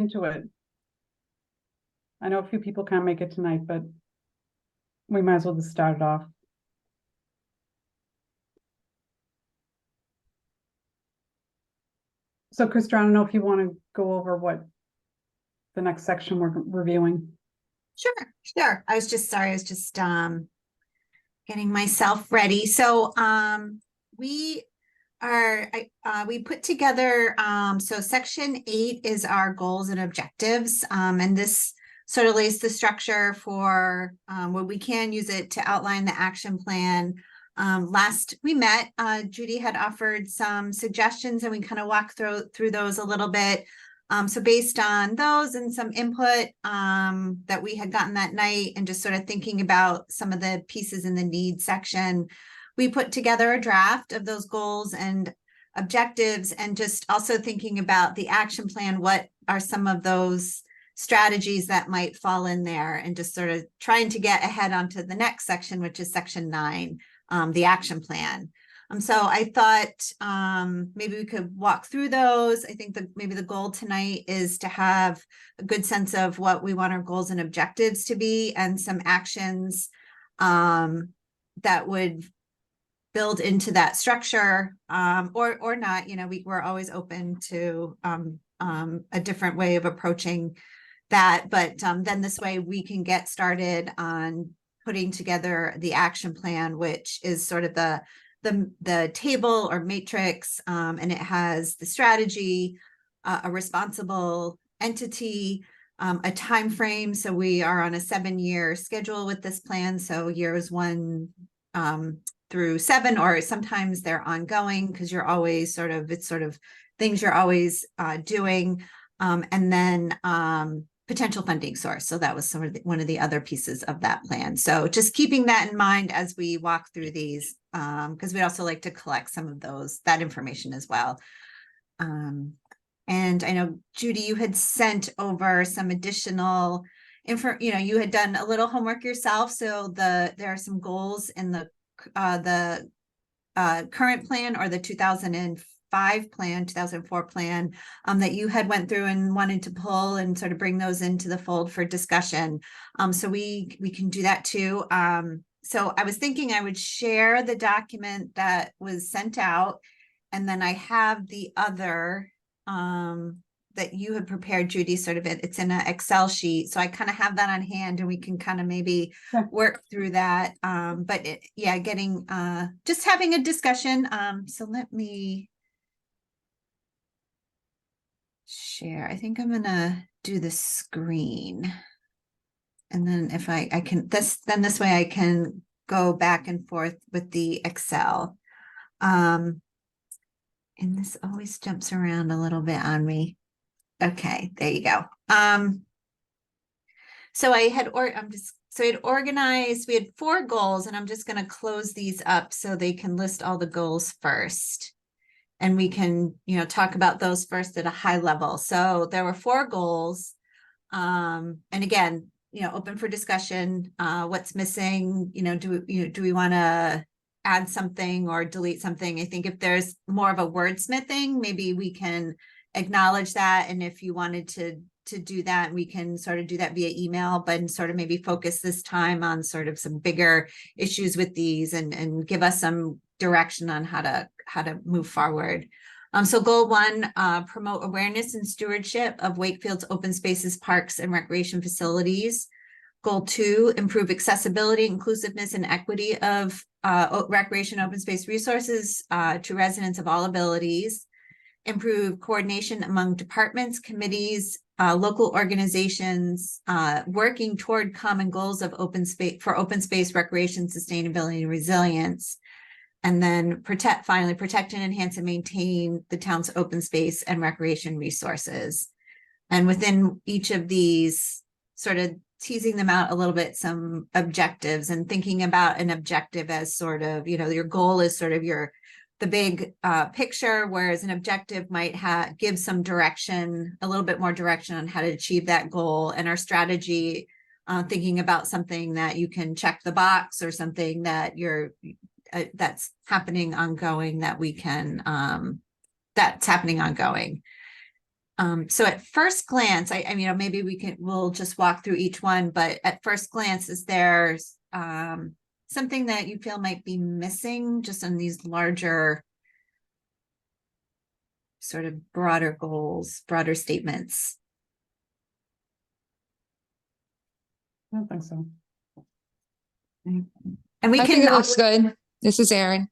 into it. I know a few people can't make it tonight, but we might as well just start it off. So Krista, I don't know if you want to go over what the next section we're reviewing. Sure. I was just getting myself ready. So we put together so section 8 is our goals and objectives, and this sort of lays the structure for where we can use it to outline the action plan. Last we met, Judy had offered some suggestions and we kind of walked through those a little bit. So based on those and some input that we had gotten that night and just sort of thinking about some of the pieces in the needs section, we put together a draft of those goals and objectives, and just also thinking about the action plan. What are some of those strategies that might fall in there, and just sort of trying to get ahead onto the next section, which is section 9, the action plan. So I thought maybe we could walk through those. I think maybe the goal tonight is to have a good sense of what we want our goals and objectives to be, and some actions that would build into that structure, or not. You know, we're always open to a different way of approaching that, but then this way we can get started on putting together the action plan, which is sort of the table or matrix, and it has the strategy, a responsible entity, a time frame. So we are on a 7-year schedule with this plan. So years 1 through 7, or sometimes they're ongoing because you're always it's sort of things you're always doing, and then potential funding source. So that was one of the other pieces of that plan. So just keeping that in mind as we walk through these, because we'd also like to collect some of that information as well. And I know, Judy, you had sent over some additional info. You know, you had done a little homework yourself. So there are some goals in the current plan, or the 2004 plan, that you had went through and wanted to pull and sort of bring those into the fold for discussion. So we can do that too. So I was thinking I would share the document that was sent out, and then I have the other that you had prepared, Judy, it's in an Excel sheet. So I kind of have that on hand, and we can kind of maybe work through that. But getting just having a discussion. So let me share. I think I'm gonna do the screen, and then if I can this way I can go back and forth with the Excel. And this always jumps around a little bit on me. Okay, there you go. So I had organized. We had 4 goals, and I'm just going to close these up so they can list all the goals first, and we can, talk about those first at a high level. So there were 4 goals, and again, open for discussion. What's missing? Do we want to add something or delete something? I think if there's more of a wordsmithing, maybe we can acknowledge that. And if you wanted to do that, we can sort of do that via email, but sort of maybe focus this time on sort of some bigger issues with these, and give us some direction on how to move forward. So goal 1, promote awareness and stewardship of Wakefield's open spaces, parks, and recreation facilities. Goal 2, improve accessibility, inclusiveness, and equity of recreation open space resources to residents of all abilities. Improve coordination among departments, committees, local organizations, working toward common goals of open space recreation, sustainability, and resilience. And then finally protect and enhance and maintain the town's open space and recreation resources. And within each of these, sort of teasing them out a little bit, some objectives, and thinking about an objective as sort of, your goal is sort of the big picture, whereas an objective might give some direction, a little bit more direction on how to achieve that goal. And our strategy, thinking about something that you can check the box, or something that that's happening ongoing, that we can that's happening ongoing. So at first glance, I mean, maybe we'll just walk through each one, but at first glance, is there something that you feel might be missing just in these larger sort of broader goals, broader statements? I don't think so. And we I think can, it looks good. This is Erin.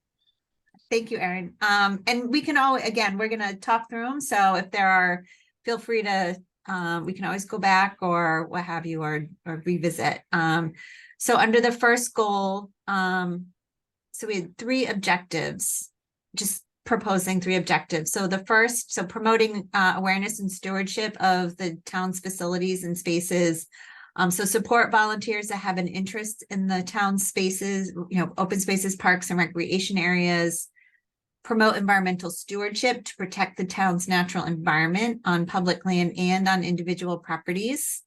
thank you, Erin. And we can again, we're gonna talk through them. So if there are, feel free to, we can always go back or what have you, or revisit. So under the first goal, so we had 3 objectives, just proposing 3 objectives. So the first, so promoting awareness and stewardship of the town's facilities and spaces. So support volunteers that have an interest in the town's spaces, open spaces, parks, and recreation areas. Promote environmental stewardship to protect the town's natural environment on public land and on individual properties.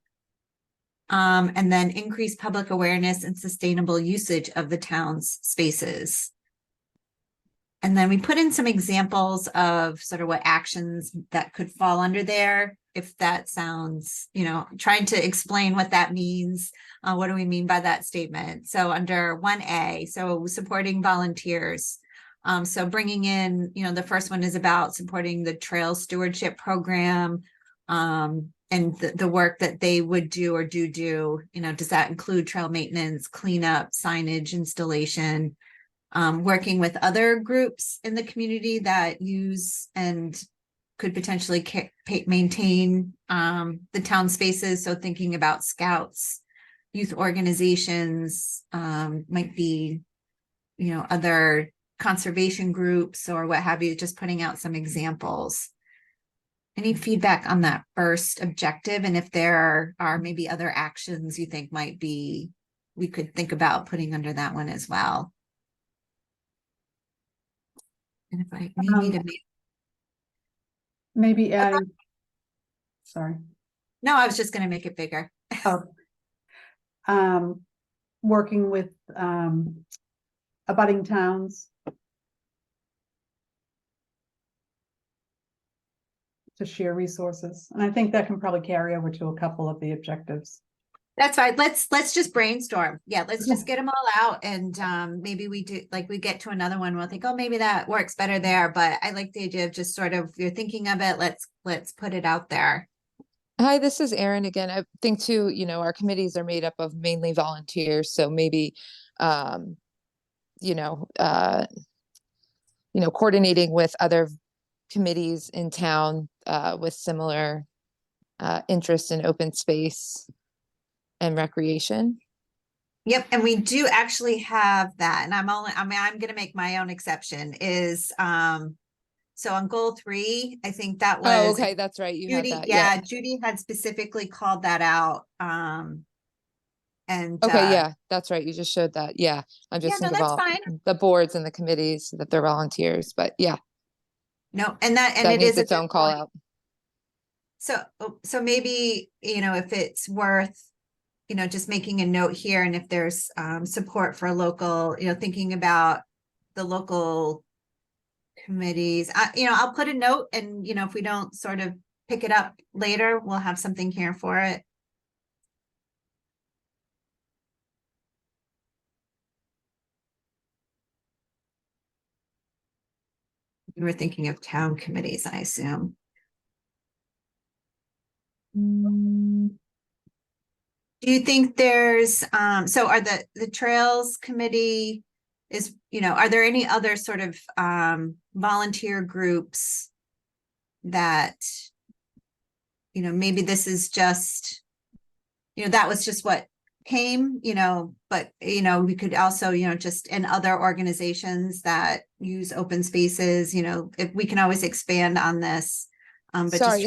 And then increase public awareness and sustainable usage of the town's spaces. And then we put in some examples of sort of what actions that could fall under there. If that sounds, trying to explain what that means. What do we mean by that statement? So under 1A, so supporting volunteers. So bringing in, the first one is about supporting the trail stewardship program. And the work that they would do or do, does that include trail maintenance, cleanup, signage, installation, working with other groups in the community that use and could potentially maintain the town spaces. So thinking about scouts, youth organizations, might be, other conservation groups or what have you, just putting out some examples. Any feedback on that first objective? And if there are maybe other actions you think we could think about putting under that one as well. And if I need to Maybe adding, sorry. No, I was just going to make it bigger. Oh. Working with abutting towns to share resources. And I think that can probably carry over to a couple of the objectives. That's fine. Let's just brainstorm. Yeah, let's just get them all out, and maybe we do, like, we get to another one, we'll think, oh, maybe that works better there. But I like the idea of just sort of, you're thinking of it, let's put it out there. Hi, this is Erin again. I think too, our committees are made up of mainly volunteers, so maybe, coordinating with other committees in town with similar interest in open space and recreation. Yep, and we do actually have that, and I'm going to make my own exception. Is so on goal 3, I think that was. Oh, okay, that's right. You Judy, have that. yeah, Judy had specifically called that out. And okay, yeah, that's right. You just showed that. Yeah, I'm just thinking about the boards and the committees that they're volunteers, but yeah. No, and that it is its own call out. So maybe, if it's worth, just making a note here, and if there's support for local, thinking about the local committees, I'll put a note, and if we don't sort of pick it up later, we'll have something here for it. We're thinking of town committees, I assume. Do you think there's so are the trails committee is, are there any other sort of volunteer groups that, maybe this is just, that was just what came, but we could also, just in other organizations that use open spaces, if we can always expand on this. But sorry,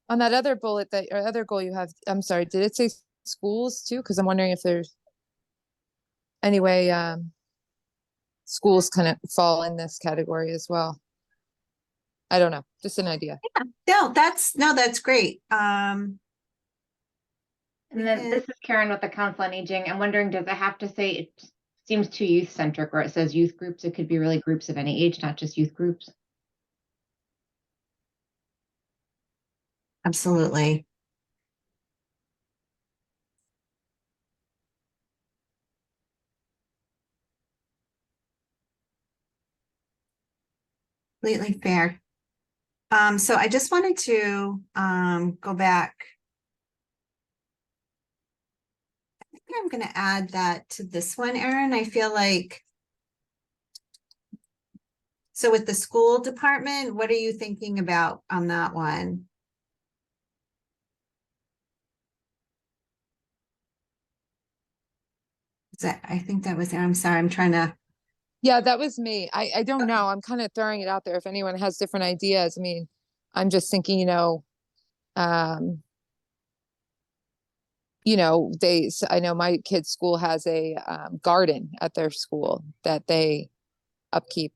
on that other bullet or other goal you have, I'm sorry, did it say schools too? Because I'm wondering if there's any way schools kind of fall in this category as well. I don't know, just an idea. Yeah, that's great. And then this is Karen with the Council on Aging. I'm wondering, does it have to say, it seems too youth centric, where it says youth groups? It could be really groups of any age, not just youth groups. absolutely. Completely fair. So I just wanted to go back. I think I'm gonna add that to this one, Erin. I feel like. So with the school department, what are you thinking about on that one? I think that was, I'm sorry, I'm trying to, Yeah, that was me. I don't know. I'm kind of throwing it out there. If anyone has different ideas, I mean, I'm just thinking, um, I know my kid's school has a garden at their school that they upkeep.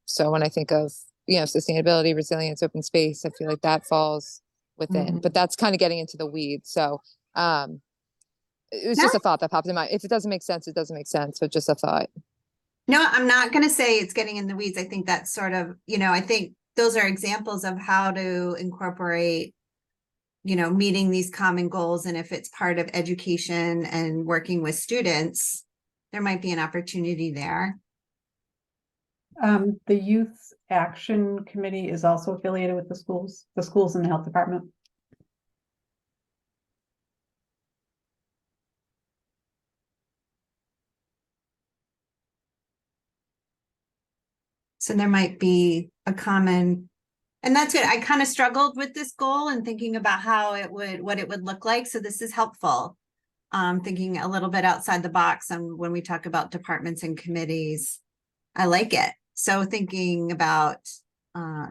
So when I think of, sustainability, resilience, open space, I feel like that falls within, Mhm. but that's kind of getting into the weeds. So, it was No. just a thought that popped in my, if it doesn't make sense, it doesn't make sense, but just a thought. No, I'm not gonna say it's getting in the weeds. I think that's sort of, I think those are examples of how to incorporate, meeting these common goals. And if it's part of education and working with students, there might be an opportunity there. The Youth Action Committee is also affiliated with the schools and the health department. So there might be a common, and that's good. I kind of struggled with this goal and thinking about what it would look like. So this is helpful. Thinking a little bit outside the box on when we talk about departments and committees. I like it. So thinking about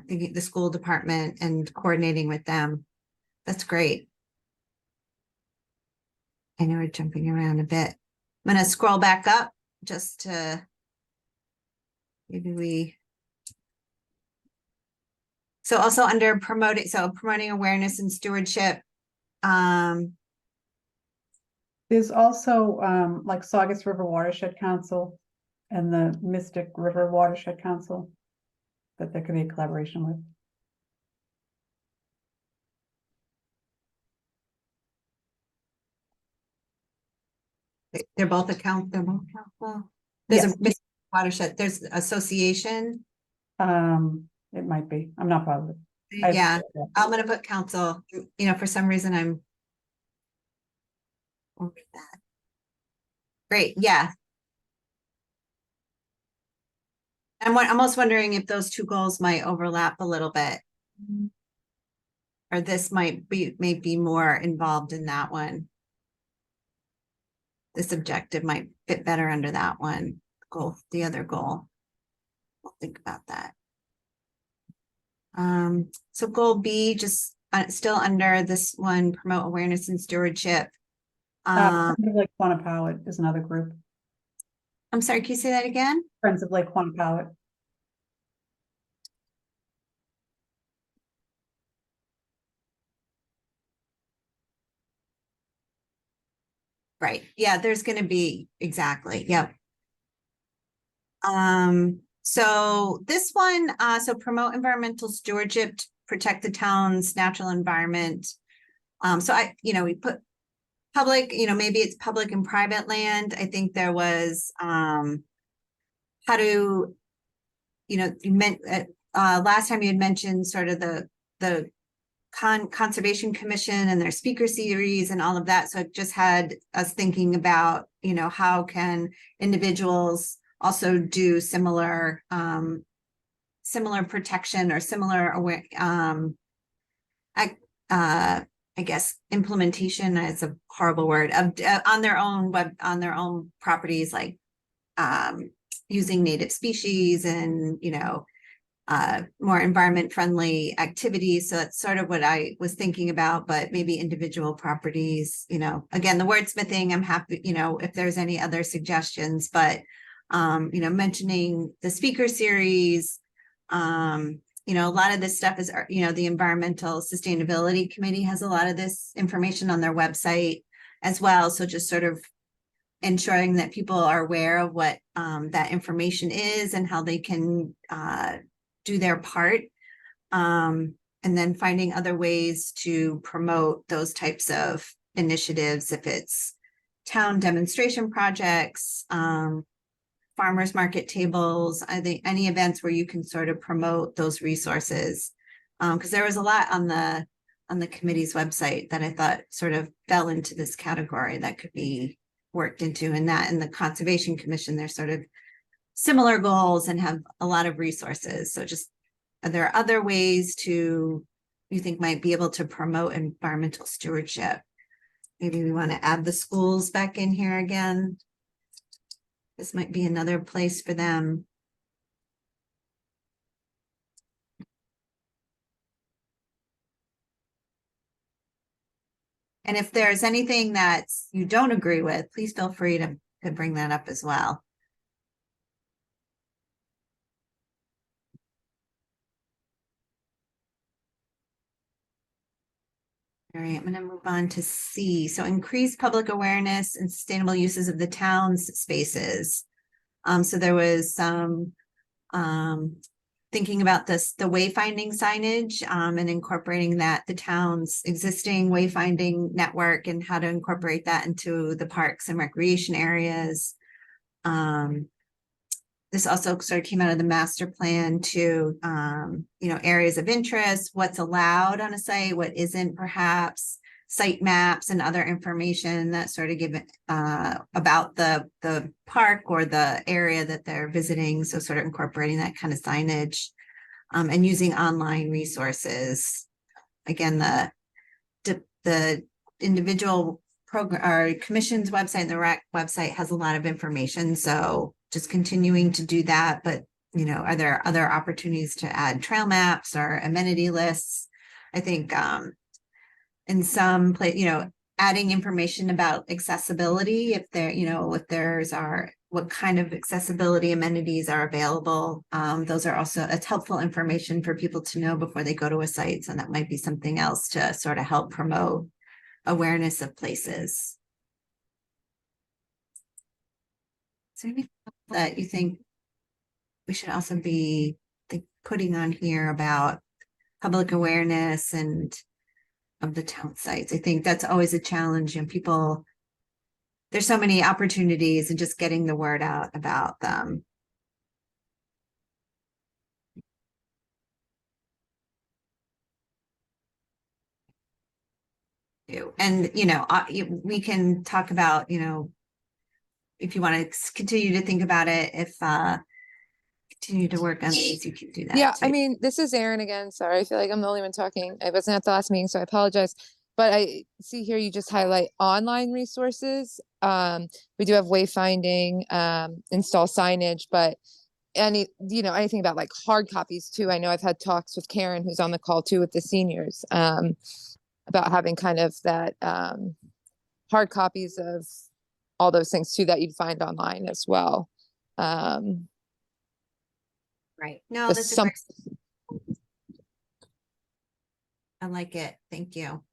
thinking the school department and coordinating with them. That's great. I know we're jumping around a bit. I'm gonna scroll back up just to maybe so also under promoting awareness and stewardship. There's also like Saugus River Watershed Council and the Mystic River Watershed Council that there could be a collaboration with. They're both council. There's Yes. a watershed, there's association. It might be. I'm not positive. Yeah, I'm gonna put council, for some reason I'm. Over that. Great, yeah. I'm almost wondering if those two goals might overlap a little bit. Or this may be more involved in that one. This objective might fit better under that one goal, the other goal. We'll think about that. So goal B, just still under this one, promote awareness and stewardship. Friends of Lake Quannapowitt is another group. I'm sorry, can you say that again? Friends of Lake Quannapowitt. Right, yeah, there's gonna be, exactly, yep. So this one, so promote environmental stewardship, to protect the town's natural environment. So we put public, maybe it's public and private land. I think there was, how to, you meant, last time you had mentioned sort of the Conservation Commission and their speaker series and all of that. So it just had us thinking about, how can individuals also do similar protection or similar aware, I guess implementation is a horrible word of on their own properties, like using native species and more environment friendly activities. So that's sort of what I was thinking about, but maybe individual properties, again, the wordsmithing, I'm happy, if there's any other suggestions, but mentioning the speaker series, a lot of this stuff is, the Environmental Sustainability Committee has a lot of this information on their website as well. So just sort of ensuring that people are aware of what that information is and how they can do their part. and then finding other ways to promote those types of initiatives, if it's town demonstration projects, farmers market tables, I think any events where you can sort of promote those resources. Because there was a lot on the committee's website that I thought sort of fell into this category that could be worked into, and that in the Conservation Commission, they're sort of similar goals and have a lot of resources. So just, are there other ways to, you think might be able to promote environmental stewardship? Maybe we want to add the schools back in here again. This might be another place for them. And if there's anything that you don't agree with, please feel free to bring that up as well. All right, I'm going to move on to C. So increase public awareness and sustainable uses of the town's spaces. So there was some thinking about this, the wayfinding signage, and incorporating that, the town's existing wayfinding network, and how to incorporate that into the parks and recreation areas. This also sort of came out of the master plan to, areas of interest, what's allowed on a site, what isn't, perhaps site maps and other information that sort of give it about the park or the area that they're visiting. So sort of incorporating that kind of signage, and using online resources. Again, the individual program or commission's website and the rec website has a lot of information. So just continuing to do that, but are there other opportunities to add trail maps or amenity lists? I think in some place, adding information about accessibility, if there, what kind of accessibility amenities are available. Those are also, it's helpful information for people to know before they go to a site. So that might be something else to sort of help promote awareness of places. Is there anything that you think we should also be putting on here about public awareness and of the town sites? I think that's always a challenge, and people, there's so many opportunities, and just getting the word out about them. And we can talk about, if you want to continue to think about it, if continue to work on these, you can do that. Yeah, too. I mean, this is Erin again. Sorry, I feel like I'm the only one talking. I wasn't at the last meeting, so I apologize. But I see here you just highlight online resources. We do have wayfinding, install signage, but anything about like hard copies too. I know I've had talks with Karen, who's on the call too, with the seniors, about having kind of that hard copies of all those things too that you'd find online as well. Right. No, the that's a some- great. I like it. Thank you.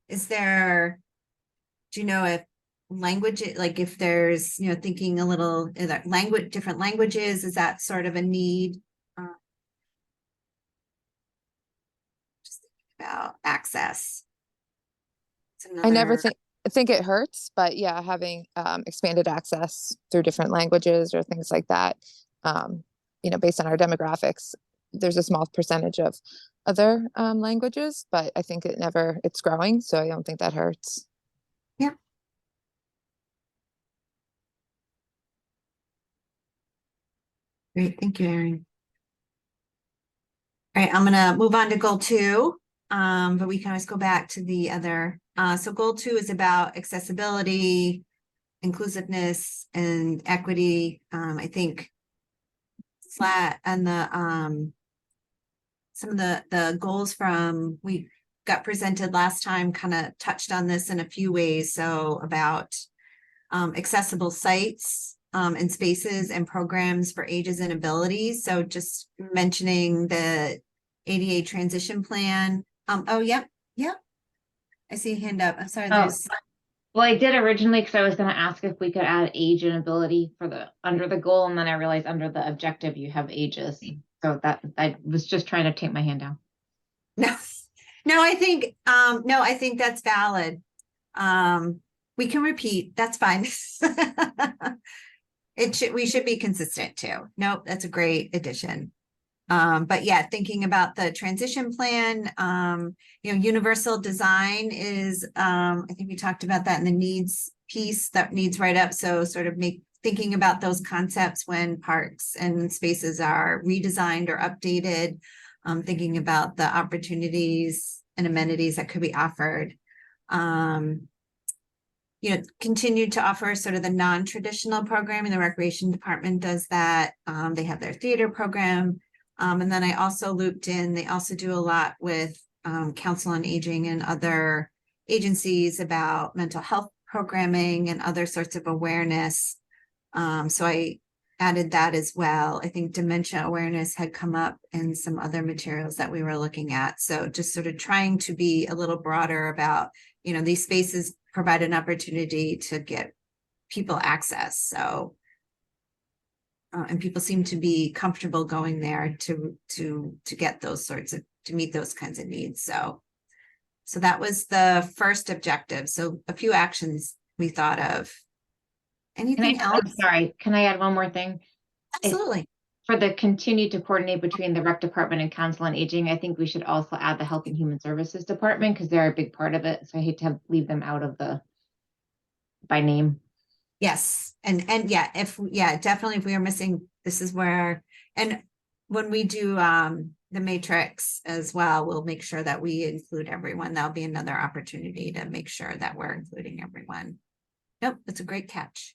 Is there, do you know if language, like if there's, thinking a little language, different languages, is that sort of a need? Just thinking about access. I never think it hurts, but yeah, having expanded access through different languages or things like that, based on our demographics, there's a small percentage of other languages, but I think it's growing, so I don't think that hurts. Yeah. Great, thank you, Erin. All right, I'm gonna move on to goal 2, but we can always go back to the other. So goal 2 is about accessibility, inclusiveness, and equity. I think flat and the some of the goals from we got presented last time kind of touched on this in a few ways. So about accessible sites and spaces and programs for ages and abilities. So just mentioning the ADA transition plan. Oh, yep. I see a hand up. I'm sorry. Well, I did originally because I was going to ask if we could add age and ability for under the goal, and then I realized under the objective you have ages. So that, I was just trying to take my hand down. No, no, I think, no, I think that's valid. We can repeat, that's fine. We should be consistent too. Nope, that's a great addition. But yeah, thinking about the transition plan, universal design is, I think we talked about that in the needs piece, that needs right up. So sort of thinking about those concepts when parks and spaces are redesigned or updated, thinking about the opportunities and amenities that could be offered. Continue to offer sort of the non-traditional programming. The recreation department does that. They have their theater program. And then I also looped in, they also do a lot with Council on Aging and other agencies about mental health programming and other sorts of awareness. So I added that as well. I think dementia awareness had come up in some other materials that we were looking at. So just sort of trying to be a little broader about, these spaces provide an opportunity to get people access. So, and people seem to be comfortable going there to get those sorts of, to meet those kinds of needs. So that was the first objective. So a few actions we thought of. Anything else? I'm sorry, can I add one more thing? Absolutely. For the continue to coordinate between the rec department and council on aging, I think we should also add the health and human services department because they're a big part of it. So I hate to leave them out of by name. Yes. And yeah, definitely if we are missing, this is where, and when we do the matrix as well, we'll make sure that we include everyone. That'll be another opportunity to make sure that we're including everyone. Nope, that's a great catch.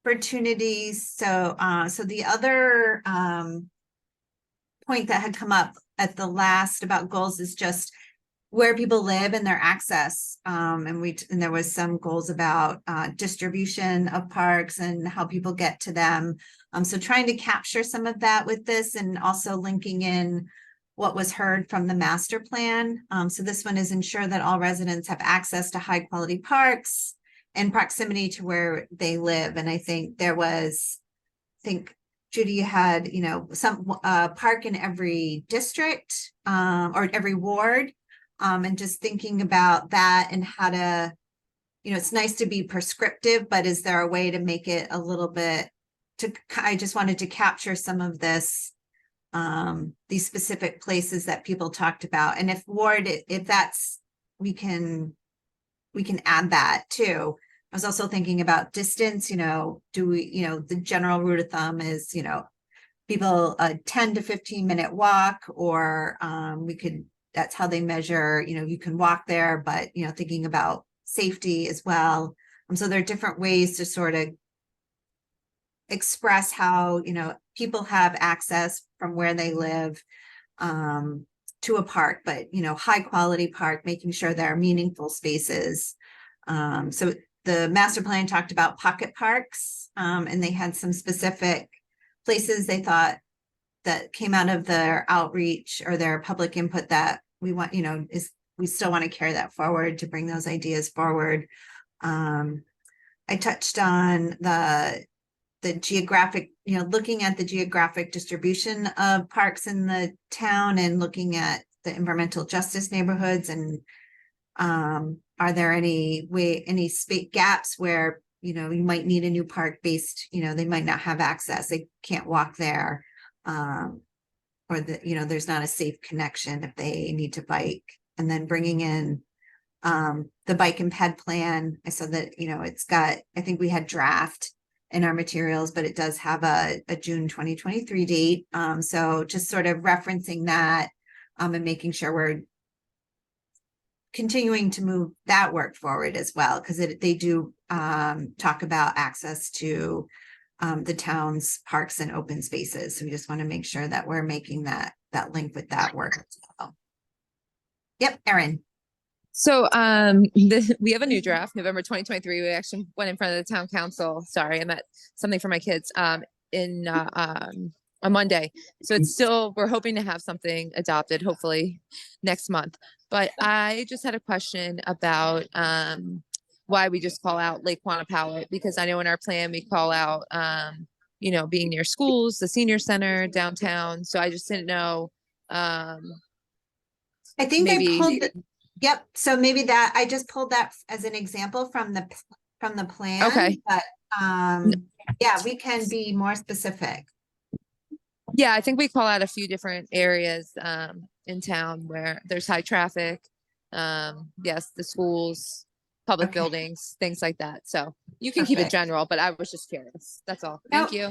Opportunities. So the other point that had come up at the last about goals is just where people live and their access. And there was some goals about distribution of parks and how people get to them. So trying to capture some of that with this and also linking in what was heard from the master plan. So this one is ensure that all residents have access to high quality parks and proximity to where they live. And I think Judy had, some park in every district or every ward. And just thinking about that and how to, it's nice to be prescriptive, but is there a way to make it a little bit I just wanted to capture some of this, these specific places that people talked about. And if that's, we can add that too. I was also thinking about distance, the general rule of thumb is, people a 10 to 15 minute walk, or that's how they measure, you can walk there, but, thinking about safety as well. So there are different ways to sort of express how, people have access from where they live to a park, but, high quality park, making sure there are meaningful spaces. So the master plan talked about pocket parks, and they had some specific places they thought that came out of their outreach or their public input that we want, we still want to carry that forward to bring those ideas forward. I touched on the geographic, looking at the geographic distribution of parks in the town and looking at the environmental justice neighborhoods, and are there any space gaps where, you might need a new park based, they might not have access, they can't walk there, or there's not a safe connection if they need to bike. And then bringing in the bike and ped plan. I saw that, it's got, I think we had draft in our materials, but it does have a June 2023 date. So just sort of referencing that and making sure we're continuing to move that work forward as well, because they do talk about access to the town's parks and open spaces. So we just want to make sure that we're making that link with that work as well. Yep, Erin. So we have a new draft, November 2023. We actually went in front of the town council. Sorry, I met something for my kids in on Monday. So it's still, we're hoping to have something adopted hopefully next month. But I just had a question about why we just call out Lake Quantapowhat, because I know in our plan we call out, you know, being near schools, the senior center, downtown. So I just didn't know, I think I maybe. pulled, yep, so maybe that, I just pulled that as an example from the plan. Okay. But, yeah, we can be more specific. Yeah, I think we call out a few different areas in town where there's high traffic. Yes, the schools, public Okay. buildings, things like that. So you can keep it Perfect. general, but I was just curious. That's all. Thank you.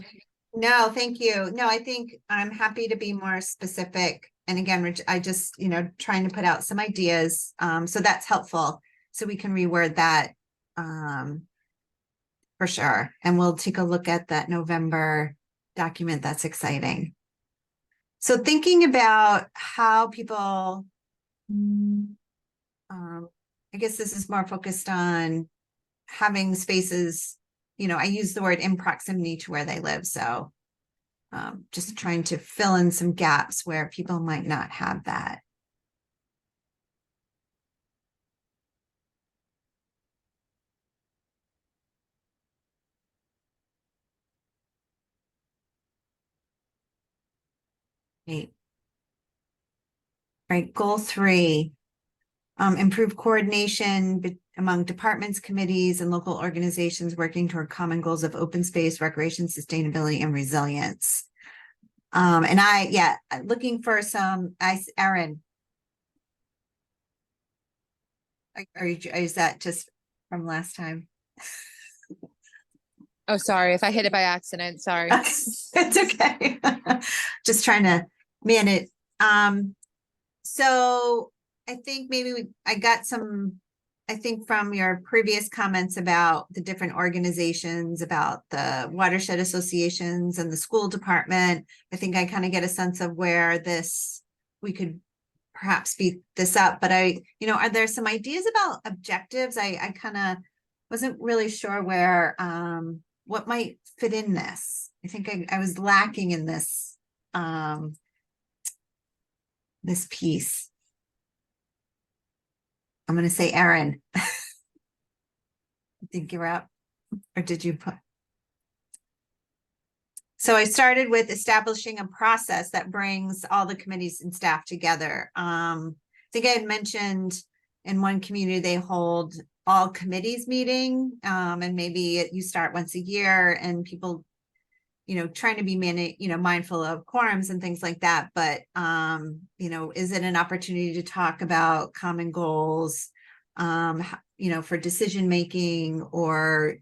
No, thank you. No, I think I'm happy to be more specific. And again, Rich, I just, trying to put out some ideas. So that's helpful. So we can reword that for sure. And we'll take a look at that November document. That's exciting. So thinking about how people, I guess this is more focused on having spaces, I use the word in proximity to where they live. So just trying to fill in some gaps where people might not have that. Right. Right. Goal 3, improve coordination among departments, committees, and local organizations working toward common goals of open space, recreation, sustainability, and resilience. Looking for some, Erin. Is that just from last time? Oh, sorry. If I hit it by accident, sorry. It's okay. Just trying to man it. So I think maybe I got some, I think from your previous comments about the different organizations, about the watershed associations and the school department, I think I kind of get a sense of where we could perhaps speed this up. But are there some ideas about objectives? I kind of wasn't really sure where, what might fit in this. I think I was lacking in this, this piece. I'm going to say Erin. I think you're up. Or did you put? So I started with establishing a process that brings all the committees and staff together. I think I had mentioned in one community, they hold all committees meeting, and maybe you start once a year and people, trying to be mindful of quorums and things like that. But, is it an opportunity to talk about common goals, for decision-making or,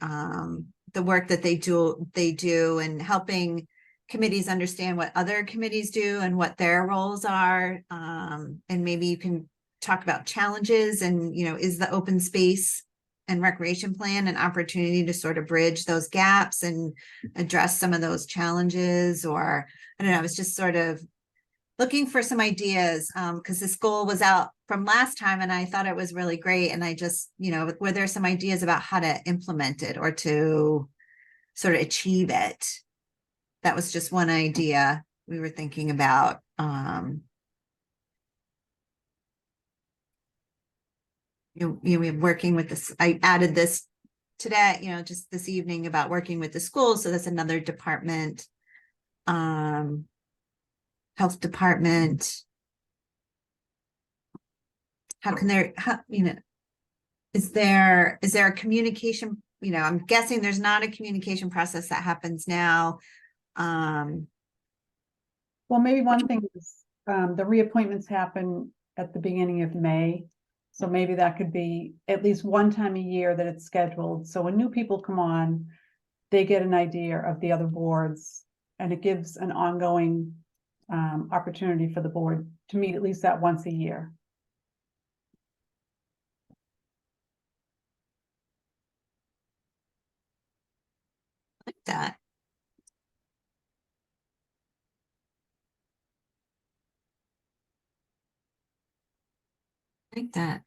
the work that they do and helping committees understand what other committees do and what their roles are. And maybe you can talk about challenges and, is the open space and recreation plan an opportunity to sort of bridge those gaps and address some of those challenges? Or I don't know, I was just sort of looking for some ideas, because this goal was out from last time and I thought it was really great. And I just, were there some ideas about how to implement it or to sort of achieve it? That was just one idea we were thinking about. We're working with this. I added this today, just this evening about working with the schools. So that's another department. Health department. How can there, is there a communication, I'm guessing there's not a communication process that happens now. Well, maybe one thing is, the reappointments happen at the beginning of May. So maybe that could be at least one time a year that it's scheduled. So when new people come on, they get an idea of the other boards, and it gives an ongoing opportunity for the board to meet at least that once a year. Like that. Like that.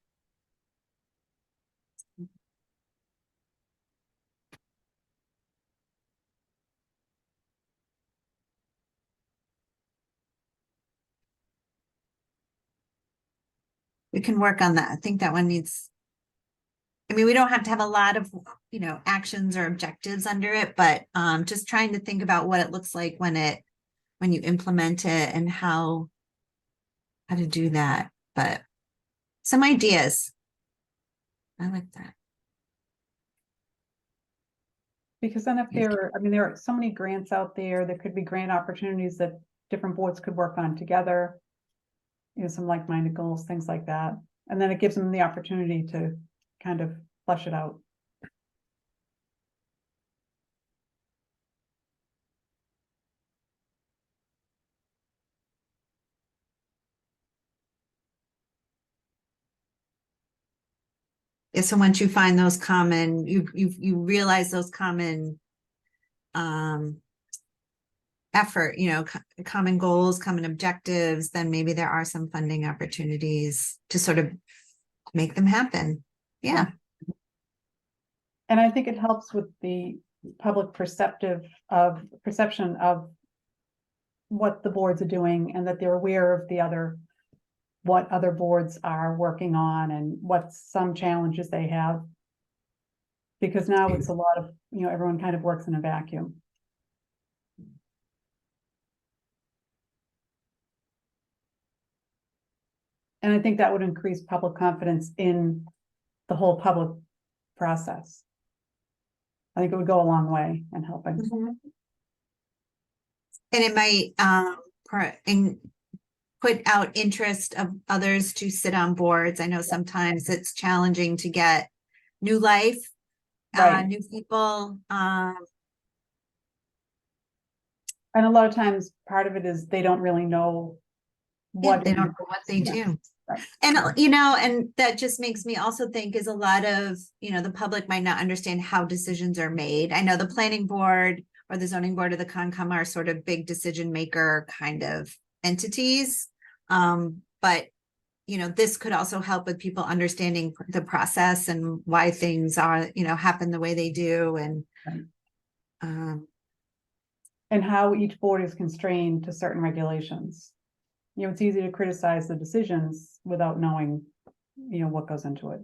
We can work on that. I think that one needs I mean, we don't have to have a lot of, actions or objectives under it, but just trying to think about what it looks like when you implement it and how to do that. But some ideas. I like that. Because then if there are so many grants out there, there could be grant opportunities that different boards could work on together. Some like-minded goals, things like that. And then it gives them the opportunity to kind of flesh it out. Yeah, so once you find those common, you realize those common effort, common goals, common objectives, then maybe there are some funding opportunities to sort of make them happen. Yeah. And I think it helps with the public perception of what the boards are doing and that they're aware of what other boards are working on and what some challenges they have. Because now it's a lot of, everyone kind of works in a vacuum. And I think that would increase public confidence in the whole public process. I think it would go a long way in helping. And it might put out interest of others to sit on boards. I know sometimes it's challenging to get new life, Right. new people. And a lot of times part of it is they don't really know what they don't know what they do. Right. And, and that just makes me also think is a lot of, the public might not understand how decisions are made. I know the planning board or the zoning board or the Concom are sort of big decision maker kind of entities. But, this could also help with people understanding the process and why things are, happen the way they do. And, Right. And how each board is constrained to certain regulations. It's easy to criticize the decisions without knowing, what goes into it.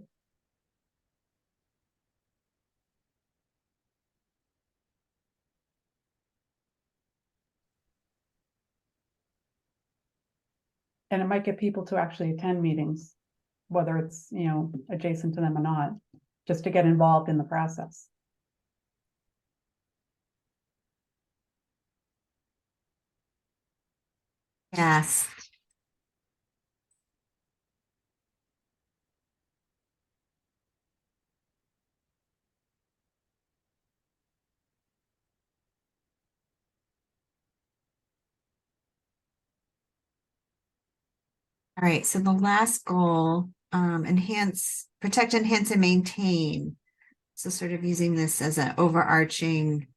And it might get people to actually attend meetings, whether it's, adjacent to them or not, just to get involved in the process. yes. All right, so the last goal, protect, enhance, and maintain. So sort of using this as an overarching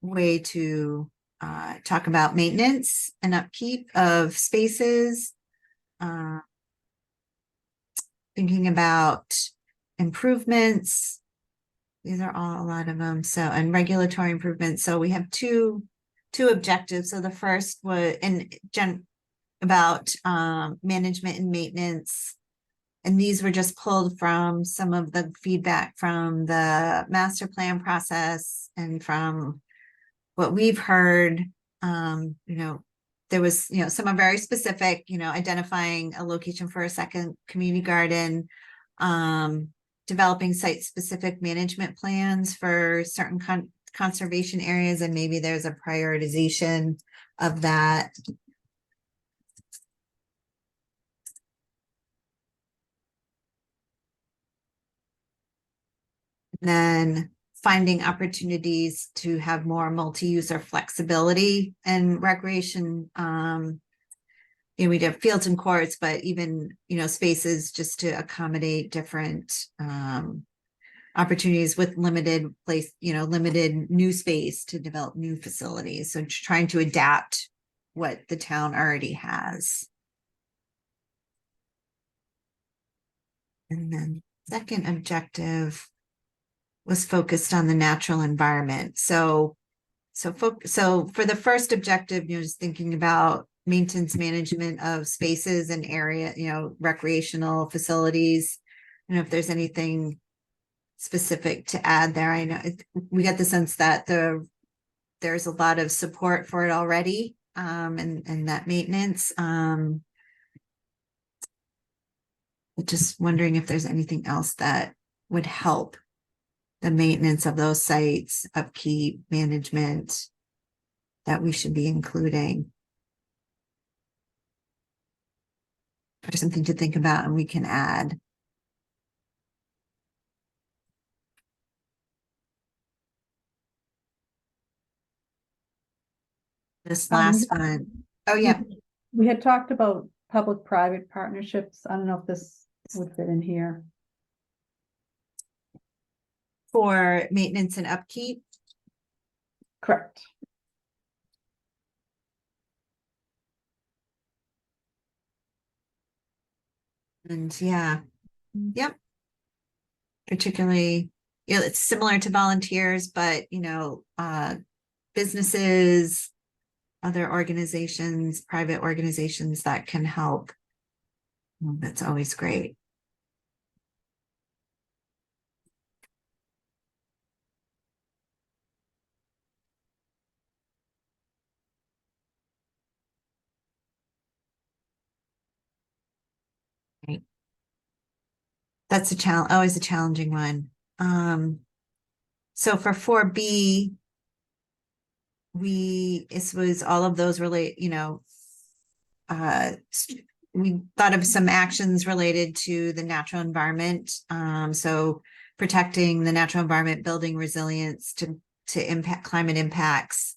way to talk about maintenance and upkeep of spaces, thinking about improvements. These are all a lot of them. So, and regulatory improvements. So we have two objectives. So the first was about management and maintenance. And these were just pulled from some of the feedback from the master plan process and from what we've heard. There was, some are very specific, identifying a location for a second community garden, developing site-specific management plans for certain conservation areas, and maybe there's a prioritization of that. And then finding opportunities to have more multi-use or flexibility and recreation. We have fields and courts, but even, spaces just to accommodate different opportunities with limited new space to develop new facilities. So trying to adapt what the town already has. And then second objective was focused on the natural environment. So for the first objective, just thinking about maintenance management of spaces and area, recreational facilities. don't know if there's anything specific to add there. I know we get the sense that there's a lot of support for it already, and that maintenance. But just wondering if there's anything else that would help the maintenance of those sites, upkeep, management, that we should be including. Or something to think about and we can add. This last one. Oh, yeah. We had talked about public-private partnerships. I don't know if this would fit in here. For maintenance and upkeep. Correct. And yeah, yep. Particularly, you know, it's similar to volunteers, but you know, businesses, other organizations, private organizations that can help. That's always great. Right. That's a challenge, always a challenging one. So for 4B, this was all of those relate, you know, we thought of some actions related to the natural environment. So protecting the natural environment, building resilience to impact climate impacts.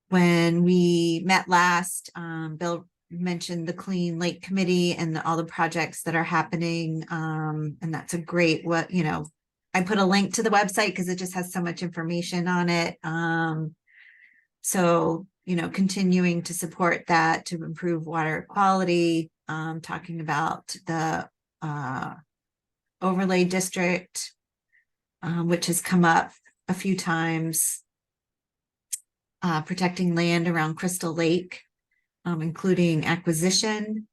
When we met last, Bill mentioned the Clean Lake Committee and all the projects that are happening. And that's a great, I put a link to the website because it just has so much information on it. So, you know, continuing to support that to improve water quality, talking about the overlay district, which has come up a few times, protecting land around Crystal Lake, including acquisition.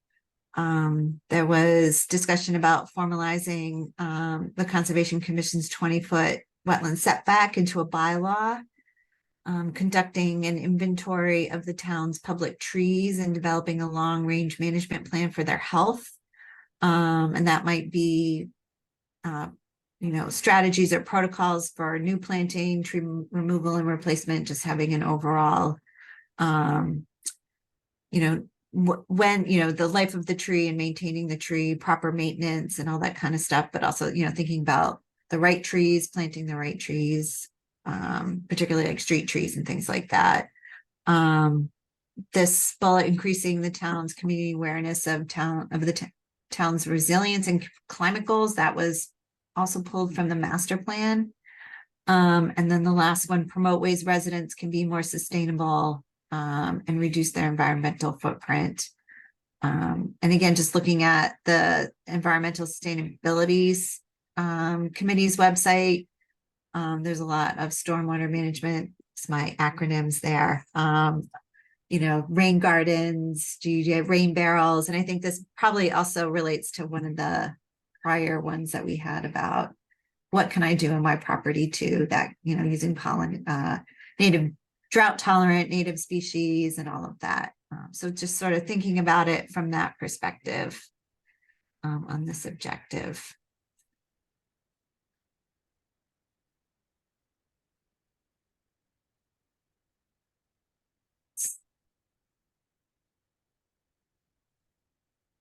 There was discussion about formalizing the Conservation Commission's 20-foot wetland setback into a bylaw, conducting an inventory of the town's public trees and developing a long-range management plan for their health. And that might be, you know, strategies or protocols for new planting, tree removal and replacement, just having an overall, you know, when, you know, the life of the tree and maintaining the tree, proper maintenance and all that kind of stuff, but also, you know, thinking about the right trees, planting the right trees, particularly like street trees and things like that. This bullet, increasing the town's community awareness of the town's resilience and climate goals, that was also pulled from the master plan. And then the last one, promote ways residents can be more sustainable and reduce their environmental footprint. And again, just looking at the environmental sustainabilities committee's website, there's a lot of stormwater management. It's my acronyms there. You know, rain gardens, rain barrels. And I think this probably also relates to one of the prior ones that we had about what can I do in my property too, that, you know, using native drought tolerant native species and all of that. So just sort of thinking about it from that perspective on this objective.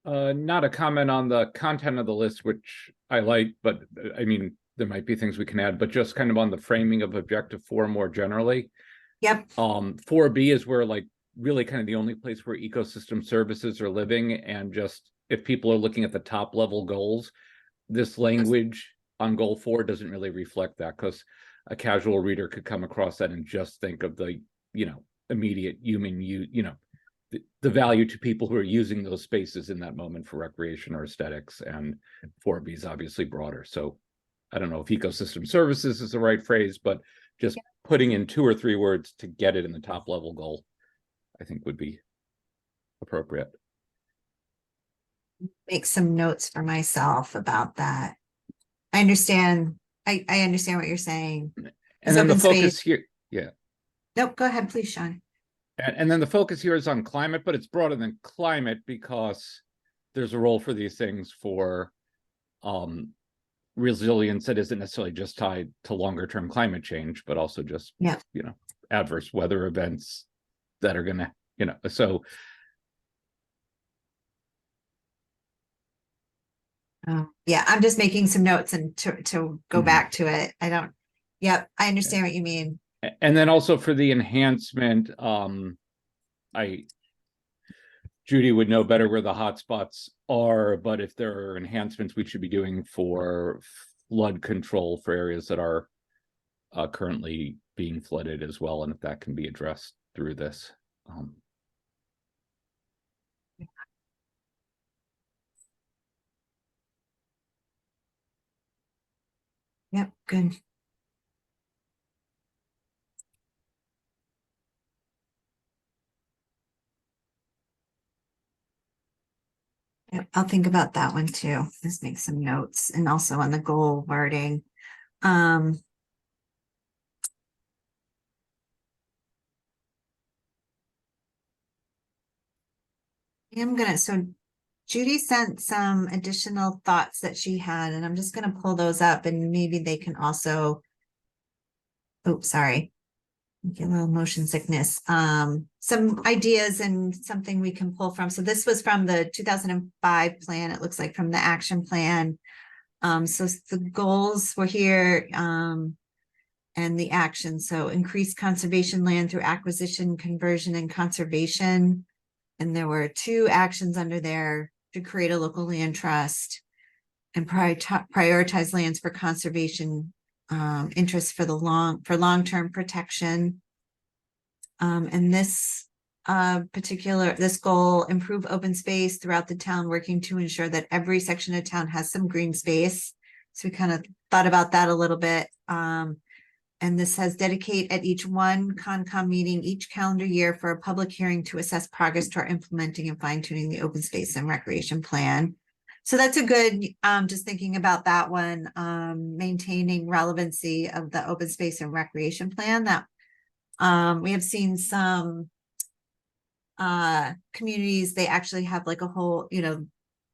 Not a comment on the content of the list, which I like, but I mean, there might be things we can add, but just kind of on the framing of objective 4 more generally. Yep. 4B is where like really kind of the only place where ecosystem services are living, and just if people are looking at the top level goals, this language on goal 4 doesn't really reflect that, because a casual reader could come across that and just think of the, you know, immediate human, you know, the value to people who are using those spaces in that moment for recreation or aesthetics, and 4B is obviously broader. So I don't know if ecosystem services is the right phrase, but just putting in 2 or 3 words to get it in the top level goal, I think would be appropriate. make some notes for myself about that. I understand. I understand what you're saying. And then the open focus space. here, yeah. Nope, go ahead, please, Sean. And then the focus here is on climate, but it's broader than climate because there's a role for these things for resilience that isn't necessarily just tied to longer term climate change, but also just, Yeah. you know, adverse weather events that are gonna, you know, so. Yeah, I'm just making some notes and to go Mhm. back to it. I don't, yep, I understand what you mean. And then also for the enhancement, Judy would know better where the hotspots are, but if there are enhancements we should be doing for flood control for areas that are currently being flooded as well, and if that can be addressed through this. Yep, good. Yep, I'll think about that one too. Just make some notes and also on the goal wording. I'm gonna, so Judy sent some additional thoughts that she had, and I'm just gonna pull those up and maybe they can also. Oops, sorry. Get a little motion sickness. Some ideas and something we can pull from. So this was from the 2005 plan. It looks like from the action plan. So the goals were here, and the action. So increase conservation land through acquisition, conversion, and conservation. And there were 2 actions under there: to create a local land trust and prioritize lands for conservation interests for long-term protection. And this this goal: improve open space throughout the town, working to ensure that every section of town has some green space. So we kind of thought about that a little bit. And this says dedicate at each one Concom meeting each calendar year for a public hearing to assess progress toward implementing and fine tuning the open space and recreation plan. So that's a good, just thinking about that one, maintaining relevancy of the open space and recreation plan. That we have seen some communities, they actually have like a whole,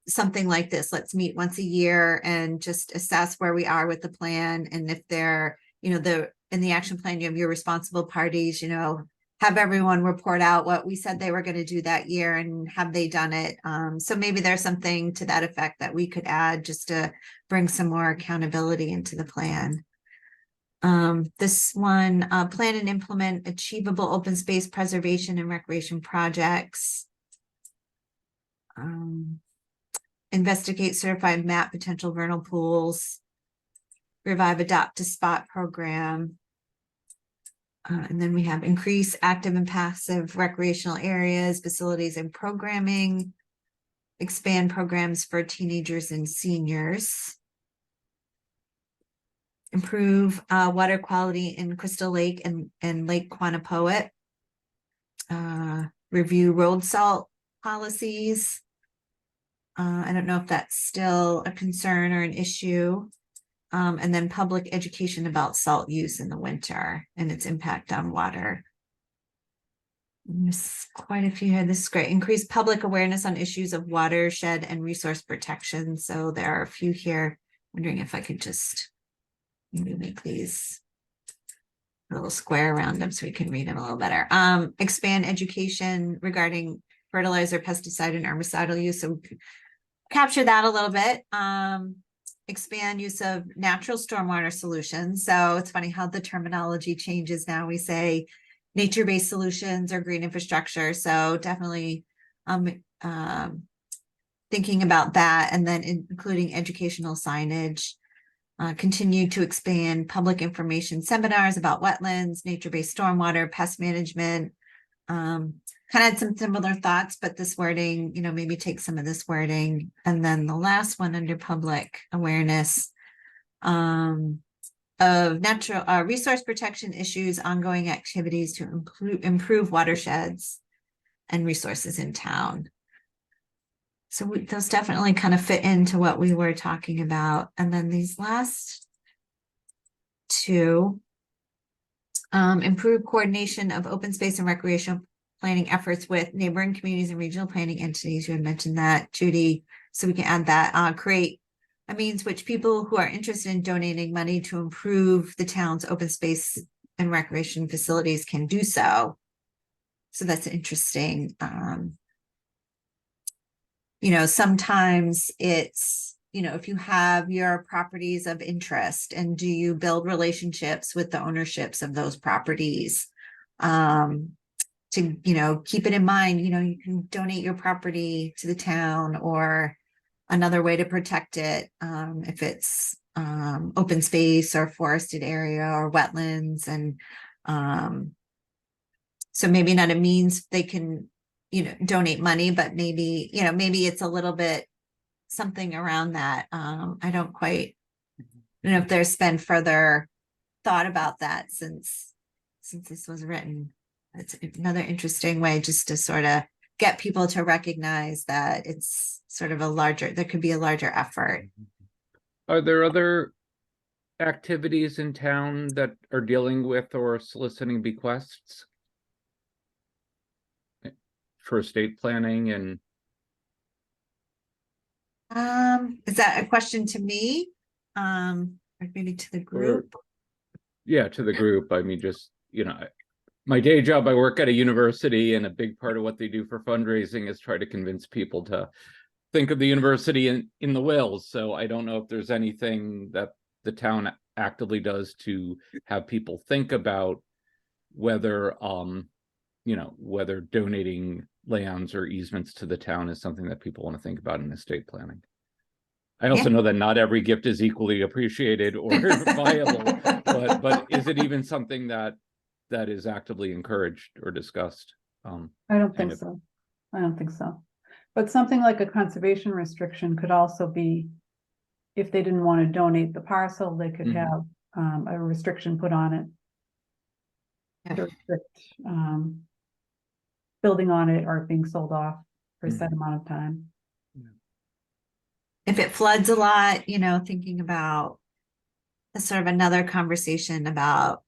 something like this. Let's meet once a year and just assess where we are with the plan. And if they're, in the action plan, you have your responsible parties, have everyone report out what we said they were going to do that year and have they done it. So maybe there's something to that effect that we could add just to bring some more accountability into the plan. This one, plan and implement achievable open space preservation and recreation projects. Investigate certified map potential vernal pools. Revive adopt to spot program. And then we have increase active and passive recreational areas, facilities, and programming. Expand programs for teenagers and seniors. Improve water quality in Crystal Lake and Lake Quannapoet. Review road salt policies. I don't know if that's still a concern or an issue. And then public education about salt use in the winter and its impact on water. There's quite a few here. This is great. Increase public awareness on issues of watershed and resource protection. So there are a few here. Wondering if I could just maybe make these a little square around them so we can read them a little better. Expand education regarding fertilizer, pesticide, and herbicidal use. So capture that a little bit. Expand use of natural stormwater solutions. So it's funny how the terminology changes now. We say nature-based solutions or green infrastructure. So definitely thinking about that, and then including educational signage. Continue to expand public information seminars about wetlands, nature-based stormwater, pest management. Kind of had some similar thoughts, but this wording, maybe take some of this wording. And then the last one under public awareness of natural resource protection issues, ongoing activities to improve watersheds and resources in town. So those definitely kind of fit into what we were talking about. And then these last two, improve coordination of open space and recreational planning efforts with neighboring communities and regional planning entities. You had mentioned that, Judy, so we can add that. Create a means which people who are interested in donating money to improve the town's open space and recreation facilities can do so. So that's interesting. Sometimes it's, if you have your properties of interest and do you build relationships with the ownerships of those properties? To, keep it in mind, you can donate your property to the town, or another way to protect it, if it's open space or forested area or wetlands. And so maybe not a means they can, donate money, but maybe it's a little bit something around that. I don't know if there's been further thought about that since this was written. It's another interesting way just to sort of get people to recognize that it's sort of there could be a larger effort. Are there other activities in town that are dealing with or soliciting bequests for estate planning? And is that a question to me? Or maybe to the group? Yeah, to the group. I mean, just, my day job, I work at a university, and a big part of what they do for fundraising is try to convince people to think of the university in the wills. So I don't know if there's anything that the town actively does to have people think about whether, whether donating lands or easements to the town is something that people want to think about in estate planning. I also know that not every gift is equally appreciated or viable, but is it even something that is actively encouraged or discussed? I don't think so. I don't think so. But something like a conservation restriction could also be, if they didn't want to donate the parcel, they could have a restriction put on it to restrict building on it or being sold off for a set amount of time. If it floods a lot, thinking about sort of another conversation about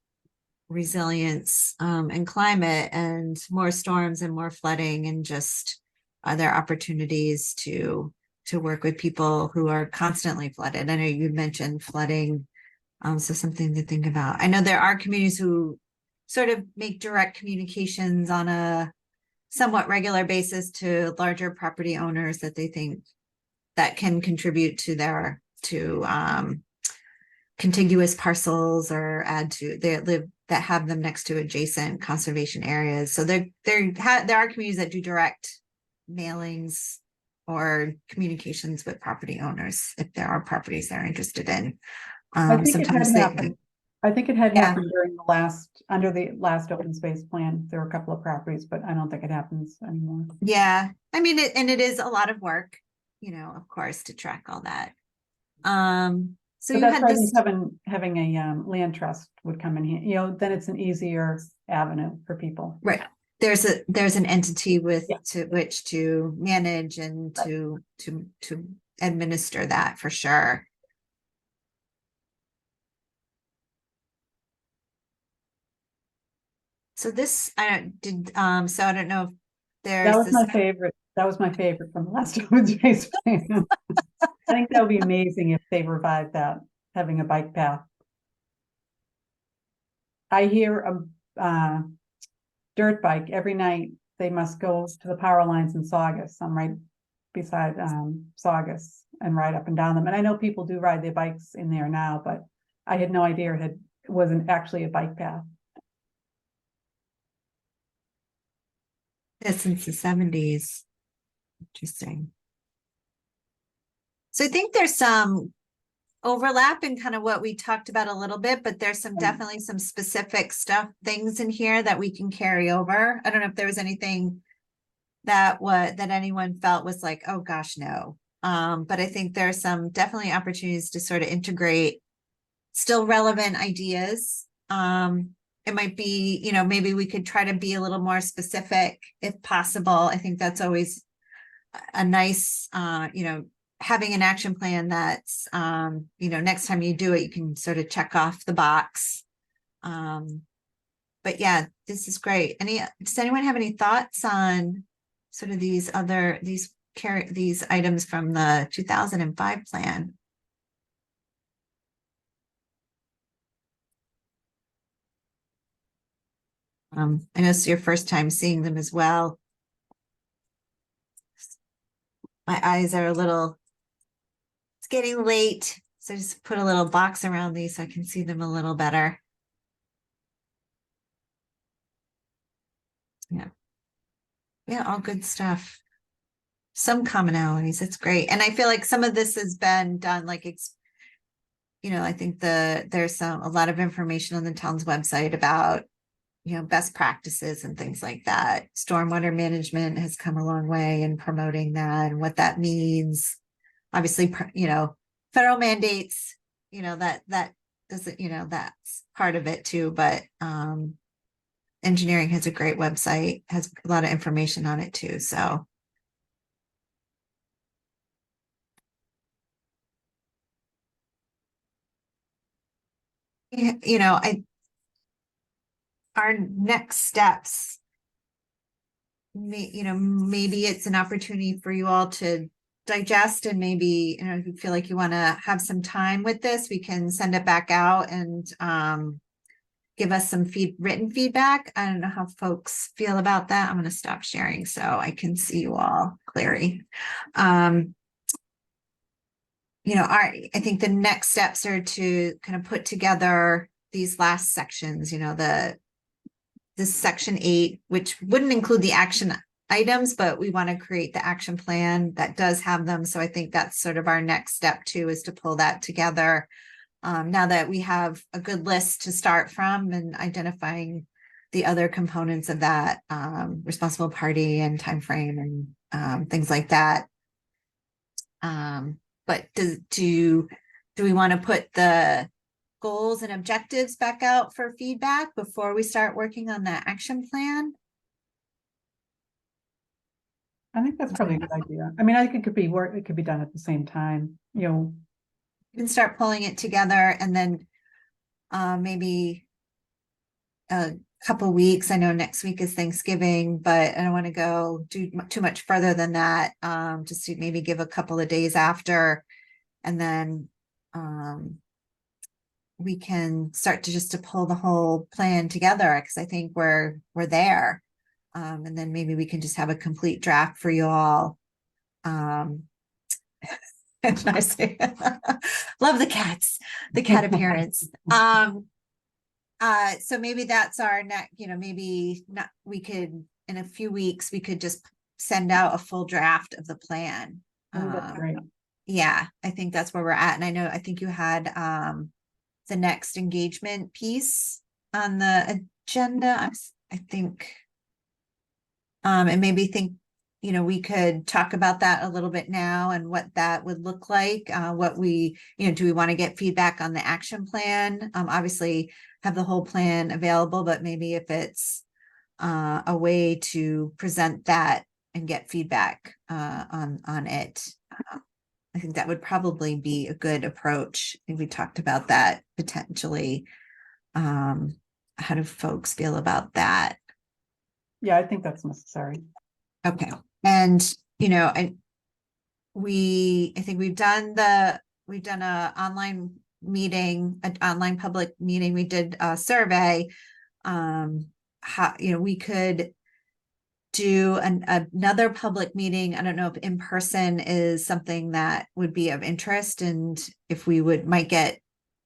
resilience and climate and more storms and more flooding, and just are there opportunities to work with people who are constantly flooded? I know you mentioned flooding, so something to think about. I know there are communities who sort of make direct communications on a somewhat regular basis to larger property owners that they think that can contribute to their contiguous parcels, or add to that have them next to adjacent conservation areas. So there are communities that do direct mailings or communications with property owners if there are properties they're interested in. I think it had sometimes happened. I think it had Yeah. happened under the last open space plan. There were a couple of properties, but I don't think it happens anymore. Yeah, I mean, it is a lot of work, of course, to track all that. So But you that's had why I this, think having a land trust would come in here, then it's an easier avenue for people. right, there's an entity with Yeah. to which to manage and to administer that, for sure. So this, I don't know if there's That was this. my favorite. That was my favorite from the last open space plan. I think that would be amazing if they revived that, having a bike path. I hear a dirt bike every night. They must go to the power lines in Saugus. I'm right beside Saugus and ride up and down them. And I know people do ride their bikes in there now, but I had no idea it wasn't actually a bike path. Since the 70s. Interesting. So I think there's some overlap in kind of what we talked about a little bit, but there's definitely some specific things in here that we can carry over. I don't know if there was anything that anyone felt was like, oh gosh, no. But I think there's some definitely opportunities to sort of integrate still relevant ideas. It might be, maybe we could try to be a little more specific if possible. I think that's always a nice, having an action plan that's, next time you do it, you can sort of check off the box. But yeah, this is great. Does anyone have any thoughts on sort of these items from the 2005 plan? I know it's your first time seeing them as well. My eyes are it's getting late, so I just put a little box around these so I can see them a little better. Yeah. Yeah, all good stuff. Some commonalities, it's great. And I feel like some of this has been done, like I think there's a lot of information on the town's website about, best practices and things like that. Stormwater management has come a long way in promoting that and what that means. Obviously, federal mandates, that doesn't, that's part of it too, but engineering has a great website, has a lot of information on it too, so. Our next steps, maybe it's an opportunity for you all to digest, and maybe, if you feel like you want to have some time with this, we can send it back out and give us some written feedback. I don't know how folks feel about that. I'm going to stop sharing so I can see you all clearly. I think the next steps are to kind of put together these last sections, this section 8, which wouldn't include the action items, but we want to create the action plan that does have them. So I think that's sort of our next step too, is to pull that together. Now that we have a good list to start from and identifying the other components of that, responsible party and timeframe and things like that. But do we want to put the goals and objectives back out for feedback before we start working on the action plan? I think that's probably a good idea. I mean, I think it could be done at the same time, You can start pulling it together, and then maybe a couple weeks. I know next week is Thanksgiving, but I don't want to do too much further than that. Just to maybe give a couple of days after, and then we can start to pull the whole plan together, because I think we're there. And then maybe we can just have a complete draft for you all. Nicely. Love the cat appearance. So maybe that's our next, maybe not, we could, in a few weeks, we could just send out a full draft of the plan. that's great. Yeah, I think that's where we're at. And I think you had the next engagement piece on the agenda, I think. And maybe we could talk about that a little bit now and what that would look like. What we, do we want to get feedback on the action plan? Obviously have the whole plan available, but maybe if it's a way to present that and get feedback on it. I think that would probably be a good approach. I think we talked about that potentially. How do folks feel about that? Yeah, I think that's necessary. Okay. And, I think we've done an online public meeting. We did a survey. We could do another public meeting. I don't know if in person is something that would be of interest, and if we might get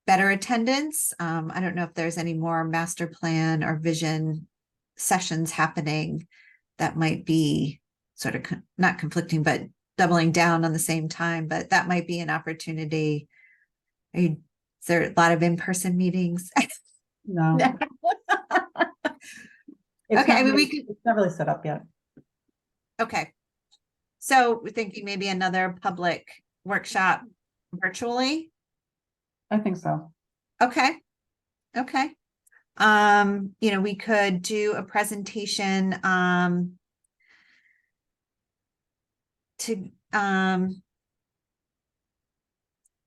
better attendance. I don't know if there's any more master plan or vision sessions happening that might be sort of not conflicting, but doubling down on the same time, but that might be an opportunity. Is there a lot of in-person meetings? No. Okay, It's not really set up yet. Okay. So we're thinking maybe another public workshop virtually. I think so. Okay. We could do a presentation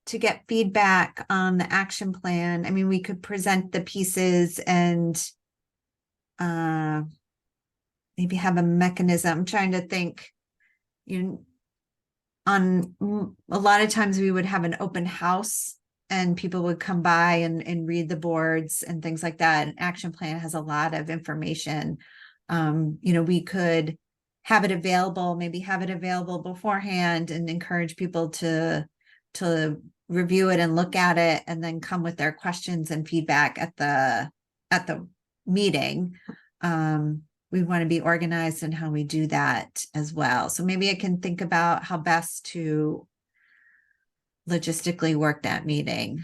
to get feedback on the action plan. I mean, we could present the pieces and maybe have a mechanism. I'm trying to think, a lot of times we would have an open house and people would come by and read the boards and things like that. An action plan has a lot of information. We could have it available, maybe have it available beforehand and encourage people to review it and look at it and then come with their questions and feedback at the meeting. We want to be organized in how we do that as well. So maybe I can think about how best to logistically work that meeting.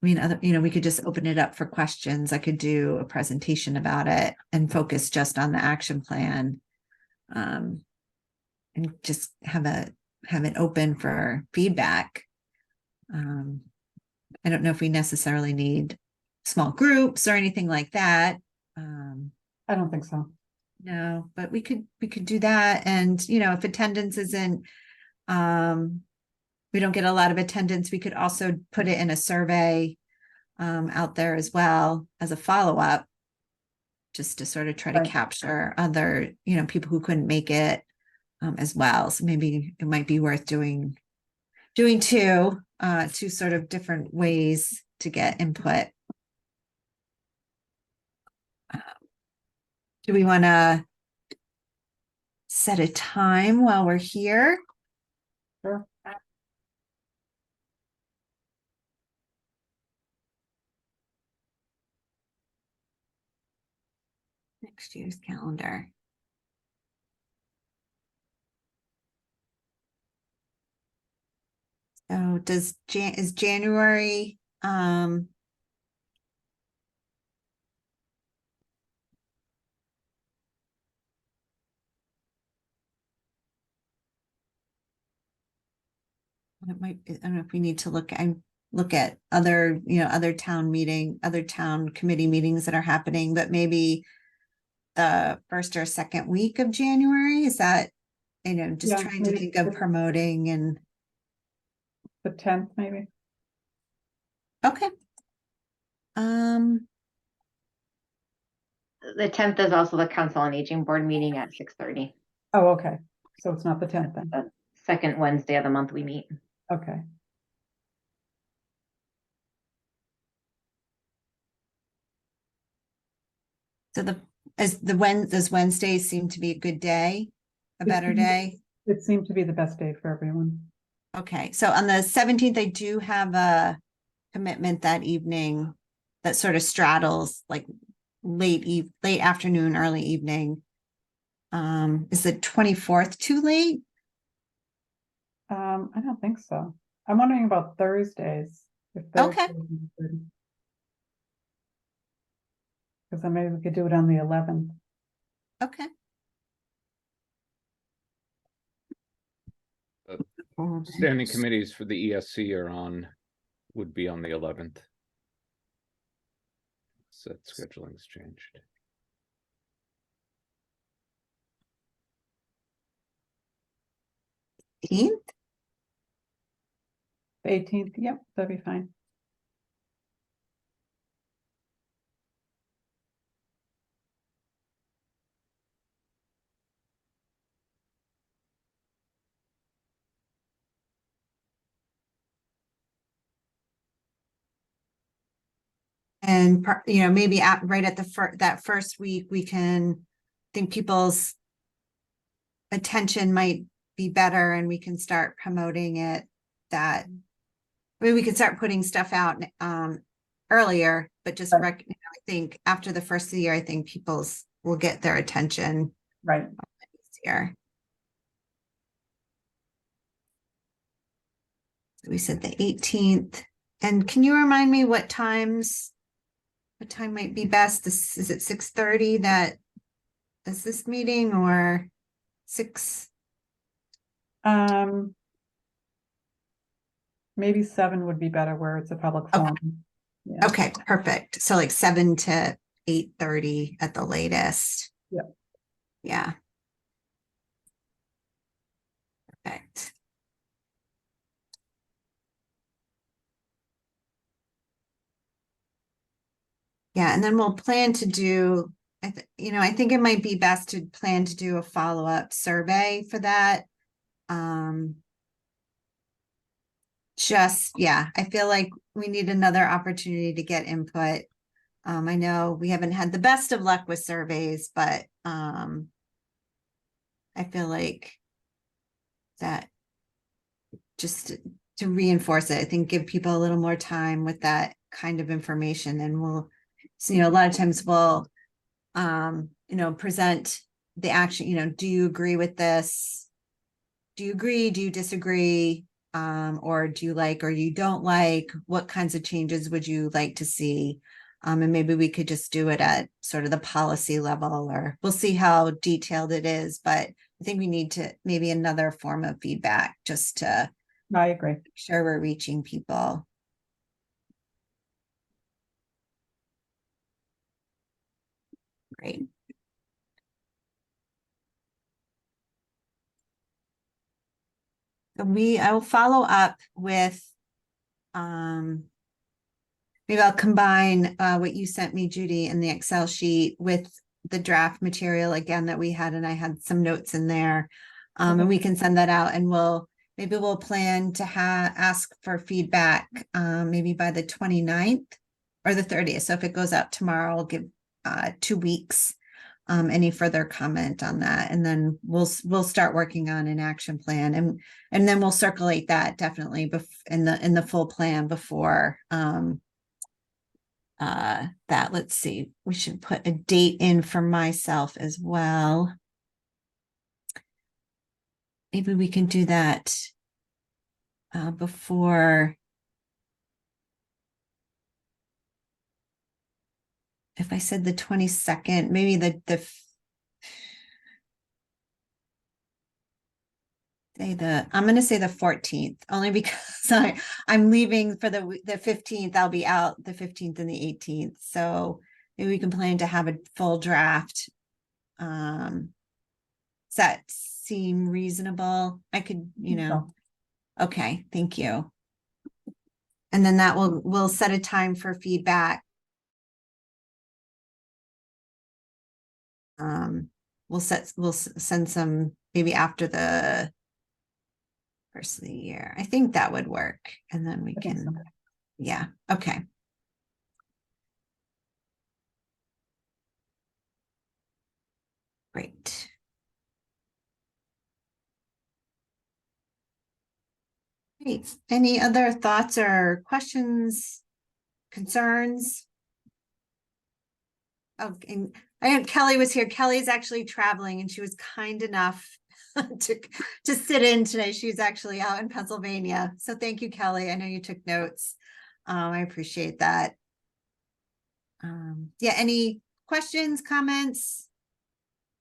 We could just open it up for questions. I could do a presentation about it and focus just on the action plan. And just have it open for feedback. I don't know if we necessarily need small groups or anything like that. I don't think so. No, but we could do that. And, if attendance isn't, we don't get a lot of attendance, we could also put it in a survey out there as well as a follow-up, just to sort of try to Right. capture other, people who couldn't make it as well. So maybe it might be worth doing two sort of different ways to get input. Do we want to set a time while we're here? Sure. Next year's calendar. So is January, I don't know if we need to look at other, other town committee meetings that are happening, but maybe the first or second week of January, is that, just Yeah, trying to maybe think of promoting and, The 10th, maybe. okay. The 10th is also the Council on Aging Board meeting at 6:30. Oh, okay. So it's not the 10th then. The second Wednesday of the month we meet. Okay. So does Wednesday seem to be a good day, a better day? It seemed to be the best day for everyone. Okay, so on the 17th, I do have a commitment that evening that sort of straddles like late afternoon, early evening. Is the 24th too late? I don't think so. I'm wondering about Thursdays. Okay. Because then maybe we could do it on the 11th. Okay. Standing committees for the ESC would be on the 11th. So scheduling's changed. The 18th, yep, that'd be fine. And maybe right at that first week, we can think people's attention might be better and we can start promoting it. We can start putting stuff out earlier, but just Right. I think after the first of the year, I think people's will get their attention Right. easier. So we said the 18th. And can you remind me what time might be best? Is it 6:30 is this meeting, or 6? Maybe 7 would be better where it's a public Okay. forum. Yeah. Okay, perfect. So like 7 to 8:30 at the latest. Yep. Yeah. Perfect. Yeah, and then we'll plan to do, I think it might be best to plan to do a follow-up survey for that. Yeah, I feel like we need another opportunity to get input. I know we haven't had the best of luck with surveys, but I feel like that just to reinforce it, I think give people a little more time with that kind of information, and a lot of times we'll present the action, do you agree with this? Do you agree? Do you disagree? Or do you like, or you don't like? What kinds of changes would you like to see? And maybe we could just do it at sort of the policy level, or we'll see how detailed it is, but I think we need to maybe another form of feedback just to I agree. make sure we're reaching people. Great. So I will follow up with, maybe I'll combine what you sent me, Judy, in the Excel sheet with the draft material again that we had, and I had some notes in there. And we can send that out, and maybe we'll plan to ask for feedback maybe by the 29th or the 30th. So if it goes out tomorrow, I'll give 2 weeks. Any further comment on that, and then we'll start working on an action plan, and then we'll circulate that definitely in the full plan before that. Let's see, we should put a date in for myself as well. Maybe we can do that before, if I said the 22nd, maybe I'm going to say the 14th, only because I'm leaving for the 15th. I'll be out the 15th and the 18th. So maybe we can plan to have a full draft. Does that seem reasonable? I could, okay, thank you. And then we'll set a time for feedback. We'll send some maybe after the first of the year. I think that would work. And then we can, yeah, okay. Great. Great. Any other thoughts or questions, concerns? Oh, and Kelly was here. Kelly's actually traveling, and she was kind enough to sit in today. She's actually out in Pennsylvania. So thank you, Kelly. I know you took notes. I appreciate that. Yeah, any questions, comments?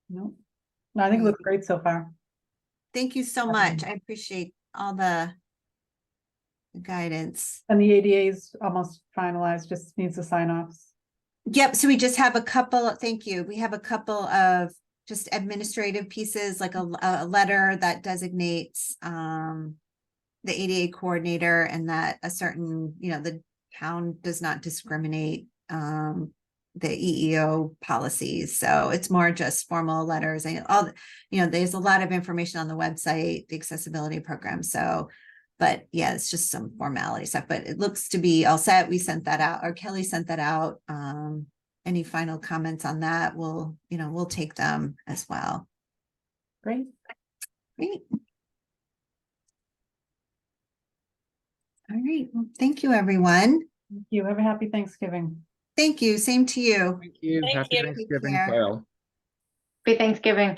No, I think it looks great so far. Thank you so much. I appreciate all the guidance. And the ADA is almost finalized, just needs the sign offs. Yep. So we just have a couple. Thank you. We have a couple of just administrative pieces, like a letter that designates the ADA coordinator, and that a certain, the town does not discriminate, the EEO policies. So it's more just formal letters, and there's a lot of information on the website, the accessibility program. So, but yeah, it's just some formality stuff, but it looks to be all set. We sent that out, or Kelly sent that out. Any final comments on that? We'll take them as well. Great. Great. All right. Well, thank you, everyone. Thank you. Have a happy Thanksgiving. Thank you. Same to you. Thank you. Thank Happy you. Thanksgiving, Take care. Kyle. Happy Thanksgiving.